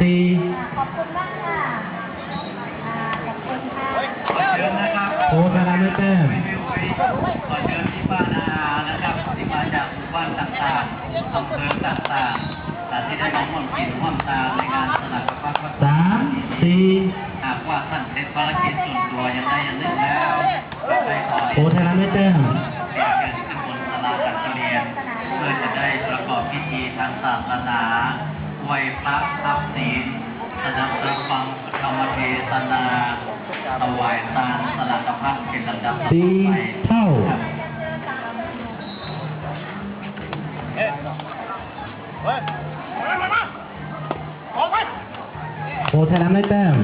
สี่ ขอบคุณมากค่ะขอบคุณค่ะ ขอเชิญนะครับ โพธารามได้แต้ม ขอเชิญที่บ้านอานะครับที่มาจากหมู่บ้านต่างๆอำเภอต่างๆแต่ที่ได้มาร่วมกินร่วมตามในงานสลากพัด สามสี่ หากว่าท่านเสร็จภารกิจส่วนตัวยังได้ยังนึกแล้วได้ขอ โพธารามได้แต้ม เรียนเชิญขึ้นบนศาลาการประเรียนเพื่อจะได้ประกอบพิธีทางศาสนาไหว้พระทับศีลสนับสนุนฟังธรรมเทศนาถวายทานสลากพัดเป็นลำดับต่อ สี่ ไป เท่าโพธารามได้แต้ม